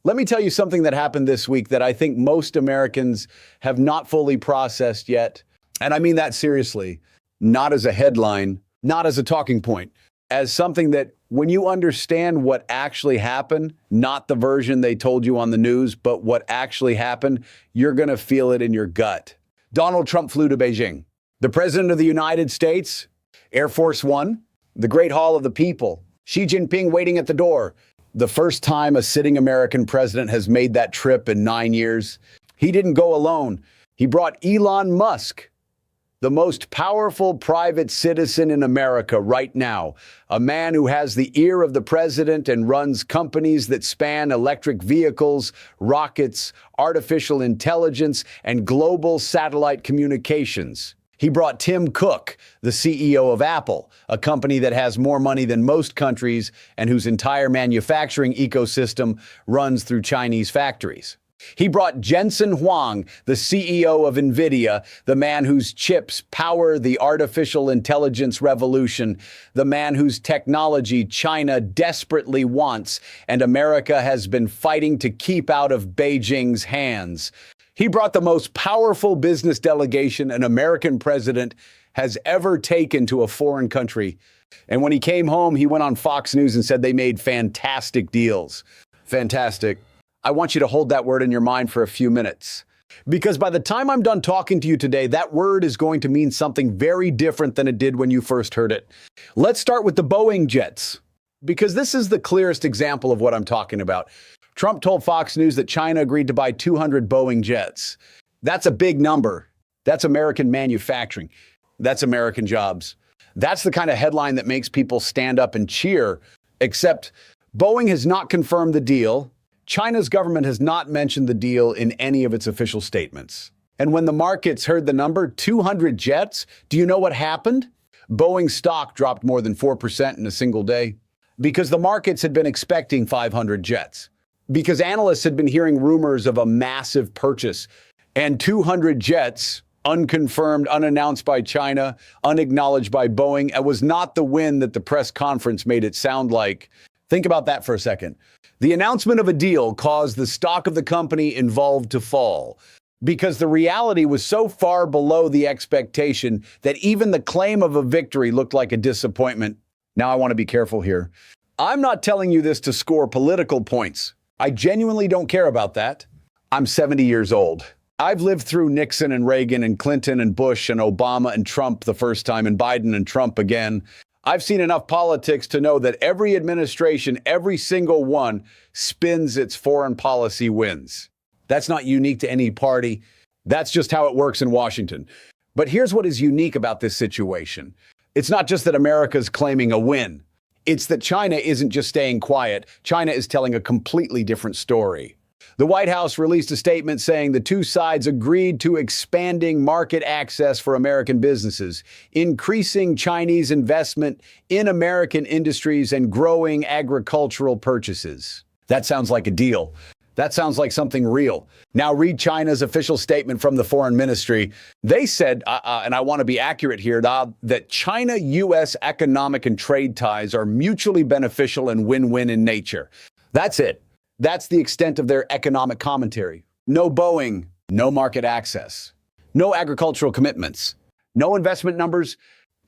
Let me tell you something that happened this week that I think most Americans have not fully processed yet. And I mean that seriously, not as a headline, not as a talking point, as something that when you understand what actually happened, not the version they told you on the news, but what actually happened, you're going to feel it in your gut. Donald Trump flew to Beijing. The President of the United States, Air Force One, the Great Hall of the People, Xi Jinping waiting at the door. The first time a sitting American president has made that trip in 9 years. He didn't go alone. He brought Elon Musk, the most powerful private citizen in America right now, a man who has the ear of the president and runs companies that span electric vehicles, rockets, artificial intelligence, and global satellite communications. He brought Tim Cook, the CEO of Apple, a company that has more money than most countries and whose entire manufacturing ecosystem runs through Chinese factories. He brought Jensen Huang, the CEO of Nvidia, the man whose chips power the artificial intelligence revolution, the man whose technology China desperately wants and America has been fighting to keep out of Beijing's hands. He brought the most powerful business delegation an American president has ever taken to a foreign country. And when he came home, he went on Fox News and said they made fantastic deals. Fantastic. I want you to hold that word in your mind for a few minutes. Because by the time I'm done talking to you today, that word is going to mean something very different than it did when you first heard it. Let's start with the Boeing jets, because this is the clearest example of what I'm talking about. Trump told Fox News that China agreed to buy 200 Boeing jets. That's a big number. That's American manufacturing. That's American jobs. That's the kind of headline that makes people stand up and cheer, except Boeing has not confirmed the deal. China's government has not mentioned the deal in any of its official statements. And when the markets heard the number, 200 jets, do you know what happened? Boeing stock dropped more than 4% in a single day because the markets had been expecting 500 jets. Because analysts had been hearing rumors of a massive purchase, and 200 jets, unconfirmed, unannounced by China, unacknowledged by Boeing, it was not the win that the press conference made it sound like. Think about that for a second. The announcement of a deal caused the stock of the company involved to fall because the reality was so far below the expectation that even the claim of a victory looked like a disappointment. Now, I want to be careful here. I'm not telling you this to score political points. I genuinely don't care about that. I'm 70 years old. I've lived through Nixon and Reagan and Clinton and Bush and Obama and Trump the first time and Biden and Trump again. I've seen enough politics to know that every administration, every single one, spins its foreign policy wins. That's not unique to any party. That's just how it works in Washington. But here's what is unique about this situation. It's not just that America's claiming a win. It's that China isn't just staying quiet. China is telling a completely different story. The White House released a statement saying the two sides agreed to expanding market access for American businesses, increasing Chinese investment in American industries, and growing agricultural purchases. That sounds like a deal. That sounds like something real. Now read China's official statement from the foreign ministry. They said, and I want to be accurate here, that China-U.S. economic and trade ties are mutually beneficial and win-win in nature. That's it. That's the extent of their economic commentary. No Boeing, no market access, no agricultural commitments, no investment numbers,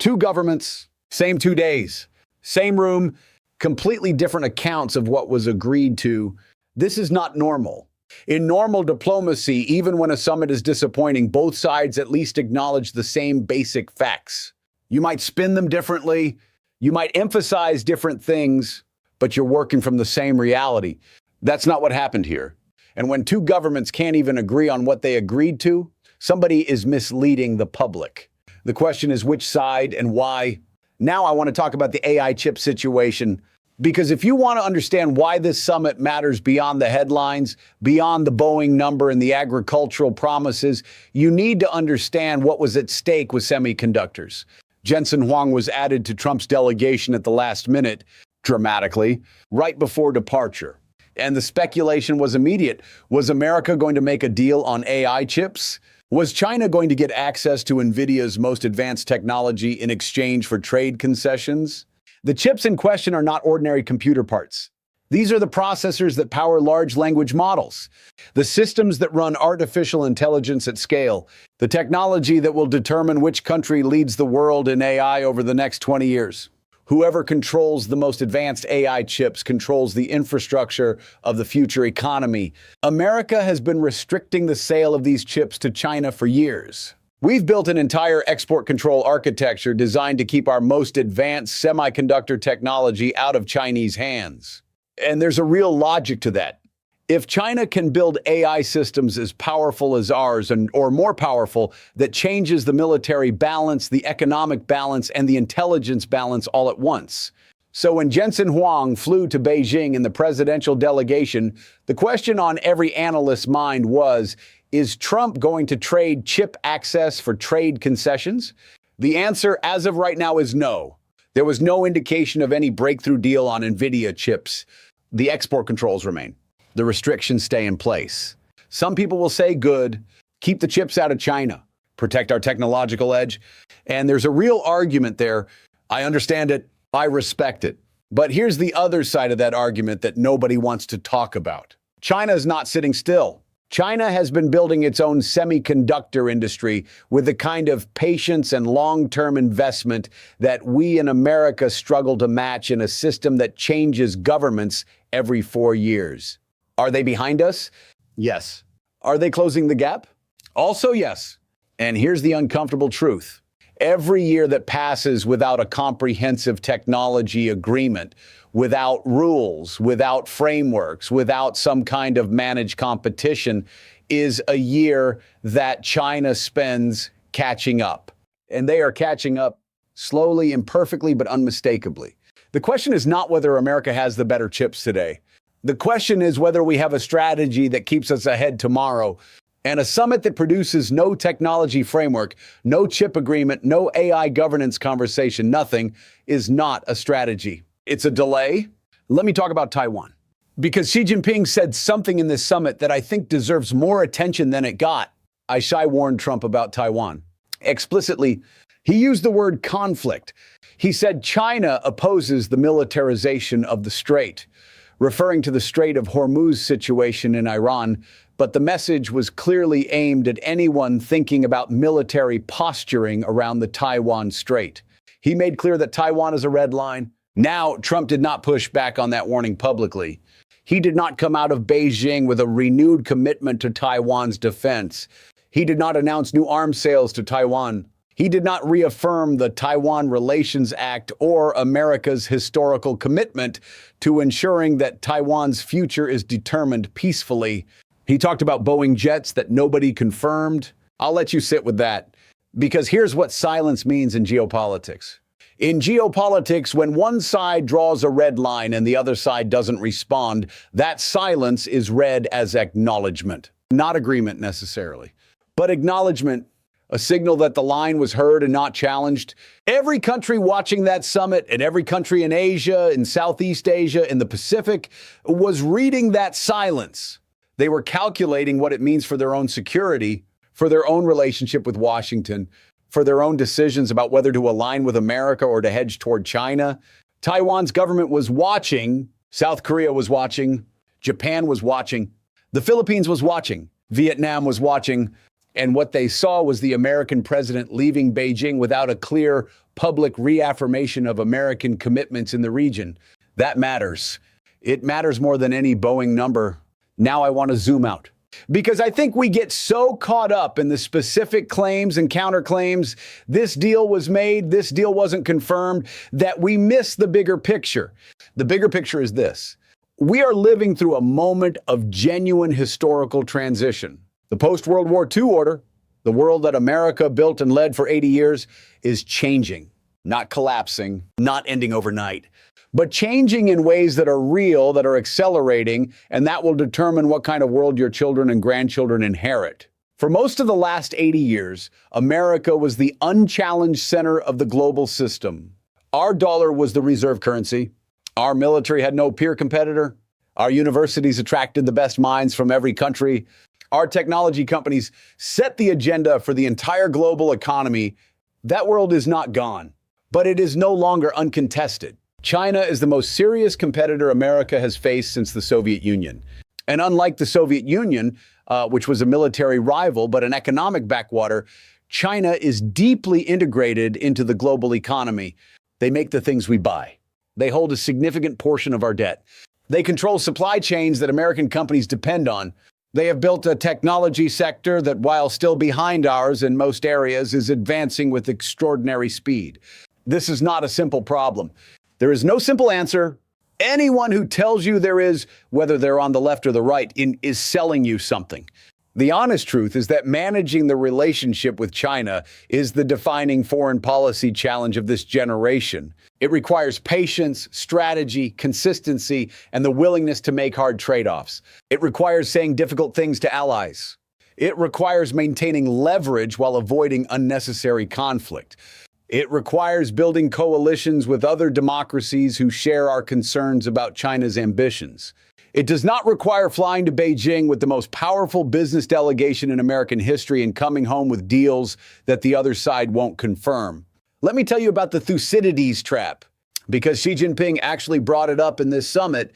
two governments, same 2 days, same room, completely different accounts of what was agreed to. This is not normal. In normal diplomacy, even when a summit is disappointing, both sides at least acknowledge the same basic facts. You might spin them differently, you might emphasize different things, but you're working from the same reality. That's not what happened here. And when two governments can't even agree on what they agreed to, somebody is misleading the public. The question is which side and why. Now I want to talk about the AI chip situation. Because if you want to understand why this summit matters beyond the headlines, beyond the Boeing number and the agricultural promises, you need to understand what was at stake with semiconductors. Jensen Huang was added to Trump's delegation at the last minute, dramatically, right before departure. And the speculation was immediate. Was America going to make a deal on AI chips? Was China going to get access to Nvidia's most advanced technology in exchange for trade concessions? The chips in question are not ordinary computer parts. These are the processors that power large language models, the systems that run artificial intelligence at scale, the technology that will determine which country leads the world in AI over the next 20 years. Whoever controls the most advanced AI chips controls the infrastructure of the future economy. America has been restricting the sale of these chips to China for years. We've built an entire export control architecture designed to keep our most advanced semiconductor technology out of Chinese hands. And there's a real logic to that. If China can build AI systems as powerful as ours or more powerful, that changes the military balance, the economic balance, and the intelligence balance all at once. So when Jensen Huang flew to Beijing in the presidential delegation, the question on every analyst's mind was, is Trump going to trade chip access for trade concessions? The answer as of right now is no. There was no indication of any breakthrough deal on Nvidia chips. The export controls remain. The restrictions stay in place. Some people will say, good, keep the chips out of China, protect our technological edge. And there's a real argument there. I understand it. I respect it. But here's the other side of that argument that nobody wants to talk about. China is not sitting still. China has been building its own semiconductor industry with the kind of patience and long-term investment that we in America struggle to match in a system that changes governments every 4 years. Are they behind us? Yes. Are they closing the gap? Also, yes. And here's the uncomfortable truth. Every year that passes without a comprehensive technology agreement, without rules, without frameworks, without some kind of managed competition, is a year that China spends catching up. And they are catching up slowly, imperfectly, but unmistakably. The question is not whether America has the better chips today. The question is whether we have a strategy that keeps us ahead tomorrow. And a summit that produces no technology framework, no chip agreement, no AI governance conversation, nothing, is not a strategy. It's a delay. Let me talk about Taiwan. Because Xi Jinping said something in this summit that I think deserves more attention than it got. I warned Trump about Taiwan. Explicitly, he used the word conflict. He said China opposes the militarization of the Strait, referring to the Strait of Hormuz situation in Iran, but the message was clearly aimed at anyone thinking about military posturing around the Taiwan Strait. He made clear that Taiwan is a red line. Now, Trump did not push back on that warning publicly. He did not come out of Beijing with a renewed commitment to Taiwan's defense. He did not announce new arms sales to Taiwan. He did not reaffirm the Taiwan Relations Act or America's historical commitment to ensuring that Taiwan's future is determined peacefully. He talked about Boeing jets that nobody confirmed. I'll let you sit with that, because here's what silence means in geopolitics. In geopolitics, when one side draws a red line and the other side doesn't respond, that silence is read as acknowledgement. Not agreement necessarily, but acknowledgement, a signal that the line was heard and not challenged. Every country watching that summit, and every country in Asia, in Southeast Asia, in the Pacific, was reading that silence. They were calculating what it means for their own security, for their own relationship with Washington, for their own decisions about whether to align with America or to hedge toward China. Taiwan's government was watching. South Korea was watching. Japan was watching. The Philippines was watching. Vietnam was watching. And what they saw was the American president leaving Beijing without a clear public reaffirmation of American commitments in the region. That matters. It matters more than any Boeing number. Now I want to zoom out, because I think we get so caught up in the specific claims and counterclaims, this deal was made, this deal wasn't confirmed, that we miss the bigger picture. The bigger picture is this. We are living through a moment of genuine historical transition. The post-World War II order, the world that America built and led for 80 years, is changing, not collapsing, not ending overnight, but changing in ways that are real, that are accelerating, and that will determine what kind of world your children and grandchildren inherit. For most of the last 80 years, America was the unchallenged center of the global system. Our dollar was the reserve currency. Our military had no peer competitor. Our universities attracted the best minds from every country. Our technology companies set the agenda for the entire global economy. That world is not gone, but it is no longer uncontested. China is the most serious competitor America has faced since the Soviet Union. And unlike the Soviet Union, which was a military rival but an economic backwater, China is deeply integrated into the global economy. They make the things we buy. They hold a significant portion of our debt. They control supply chains that American companies depend on. They have built a technology sector that, while still behind ours in most areas, is advancing with extraordinary speed. This is not a simple problem. There is no simple answer. Anyone who tells you there is, whether they're on the left or the right, is selling you something. The honest truth is that managing the relationship with China is the defining foreign policy challenge of this generation. It requires patience, strategy, consistency, and the willingness to make hard trade-offs. It requires saying difficult things to allies. It requires maintaining leverage while avoiding unnecessary conflict. It requires building coalitions with other democracies who share our concerns about China's ambitions. It does not require flying to Beijing with the most powerful business delegation in American history and coming home with deals that the other side won't confirm. Let me tell you about the Thucydides trap, because Xi Jinping actually brought it up in this summit,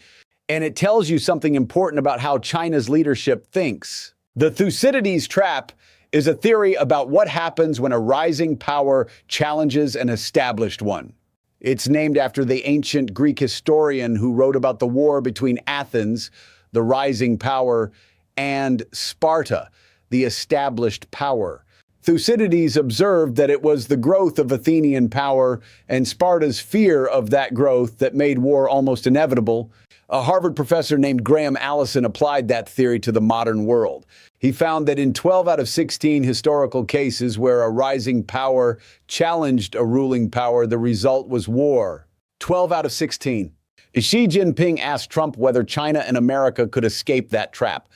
and it tells you something important about how China's leadership thinks. The Thucydides trap is a theory about what happens when a rising power challenges an established one. It's named after the ancient Greek historian who wrote about the war between Athens, the rising power, and Sparta, the established power. Thucydides observed that it was the growth of Athenian power and Sparta's fear of that growth that made war almost inevitable. A Harvard professor named Graham Allison applied that theory to the modern world. He found that in 12 out of 16 historical cases where a rising power challenged a ruling power, the result was war. 12 out of 16. Xi Jinping asked Trump whether China and America could escape that trap.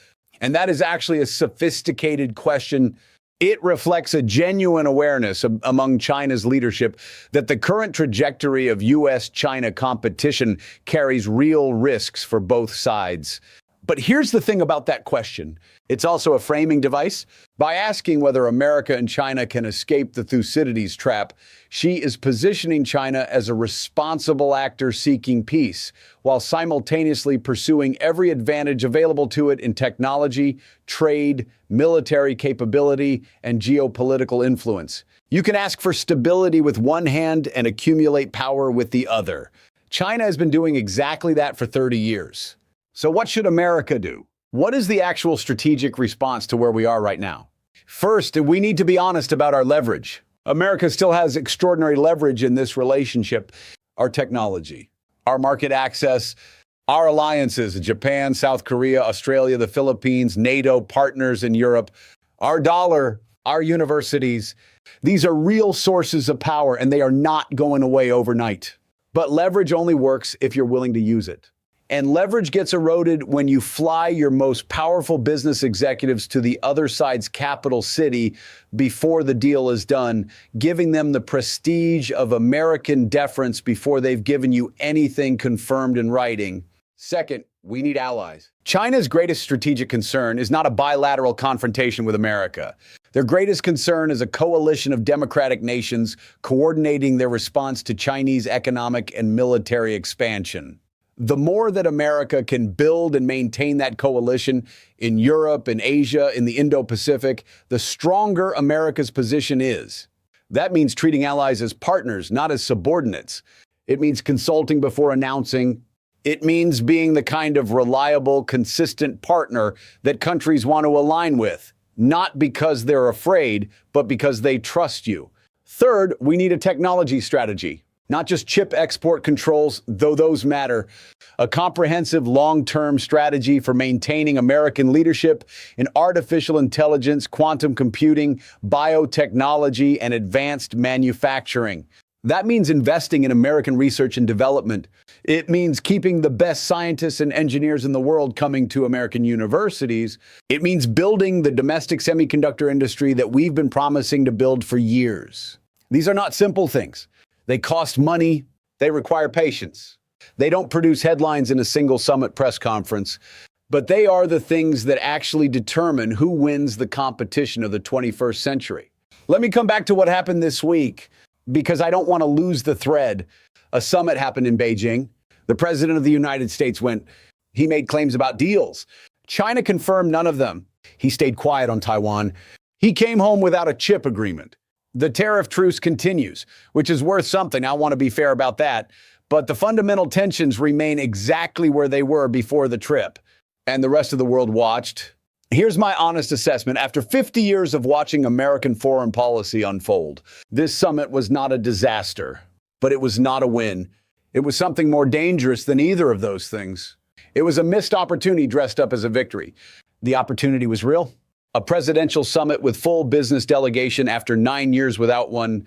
And that is actually a sophisticated question. It reflects a genuine awareness among China's leadership that the current trajectory of U.S.-China competition carries real risks for both sides. But here's the thing about that question. It's also a framing device. By asking whether America and China can escape the Thucydides trap, Xi is positioning China as a responsible actor seeking peace, while simultaneously pursuing every advantage available to it in technology, trade, military capability, and geopolitical influence. You can ask for stability with one hand and accumulate power with the other. China has been doing exactly that for 30 years. So what should America do? What is the actual strategic response to where we are right now? First, we need to be honest about our leverage. America still has extraordinary leverage in this relationship. Our technology, our market access, our alliances, Japan, South Korea, Australia, the Philippines, NATO, partners in Europe, our dollar, our universities. These are real sources of power, and they are not going away overnight. But leverage only works if you're willing to use it. And leverage gets eroded when you fly your most powerful business executives to the other side's capital city before the deal is done, giving them the prestige of American deference before they've given you anything confirmed in writing. Second, we need allies. China's greatest strategic concern is not a bilateral confrontation with America. Their greatest concern is a coalition of democratic nations coordinating their response to Chinese economic and military expansion. The more that America can build and maintain that coalition in Europe, in Asia, in the Indo-Pacific, the stronger America's position is. That means treating allies as partners, not as subordinates. It means consulting before announcing. It means being the kind of reliable, consistent partner that countries want to align with, not because they're afraid, but because they trust you. Third, we need a technology strategy. Not just chip export controls, though those matter. A comprehensive long-term strategy for maintaining American leadership in artificial intelligence, quantum computing, biotechnology, and advanced manufacturing. That means investing in American research and development. It means keeping the best scientists and engineers in the world coming to American universities. It means building the domestic semiconductor industry that we've been promising to build for years. These are not simple things. They cost money. They require patience. They don't produce headlines in a single summit press conference, but they are the things that actually determine who wins the competition of the 21st century. Let me come back to what happened this week, because I don't want to lose the thread. A summit happened in Beijing. The president of the United States he made claims about deals. China confirmed none of them. He stayed quiet on Taiwan. He came home without a chip agreement. The tariff truce continues, which is worth something. I want to be fair about that. But the fundamental tensions remain exactly where they were before the trip. And the rest of the world watched. Here's my honest assessment. After 50 years of watching American foreign policy unfold, this summit was not a disaster, but it was not a win. It was something more dangerous than either of those things. It was a missed opportunity dressed up as a victory. The opportunity was real. A presidential summit with full business delegation after 9 years without one.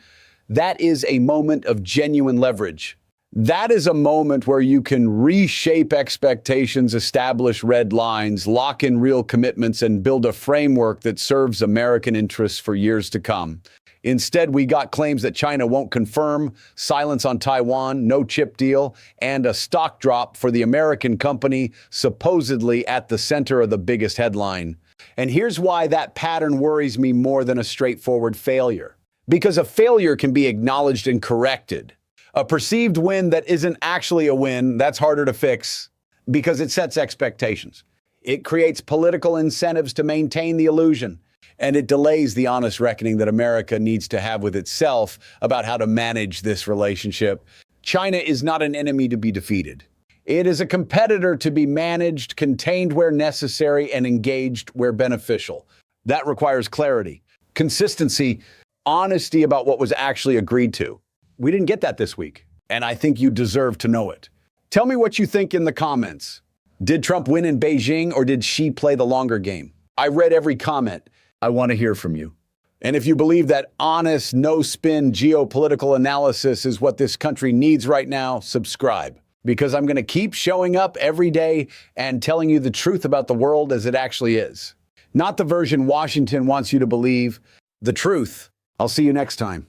That is a moment of genuine leverage. That is a moment where you can reshape expectations, establish red lines, lock in real commitments, and build a framework that serves American interests for years to come. Instead, we got claims that China won't confirm, silence on Taiwan, no chip deal, and a stock drop for the American company supposedly at the center of the biggest headline. And here's why that pattern worries me more than a straightforward failure. Because a failure can be acknowledged and corrected. A perceived win that isn't actually a win, that's harder to fix because it sets expectations. It creates political incentives to maintain the illusion, and it delays the honest reckoning that America needs to have with itself about how to manage this relationship. China is not an enemy to be defeated. It is a competitor to be managed, contained where necessary, and engaged where beneficial. That requires clarity, consistency, honesty about what was actually agreed to. We didn't get that this week, and I think you deserve to know it. Tell me what you think in the comments. Did Trump win in Beijing, or did Xi play the longer game? I read every comment. I want to hear from you. And if you believe that honest, no-spin geopolitical analysis is what this country needs right now, subscribe. Because I'm going to keep showing up every day and telling you the truth about the world as it actually is. Not the version Washington wants you to believe, the truth. I'll see you next time.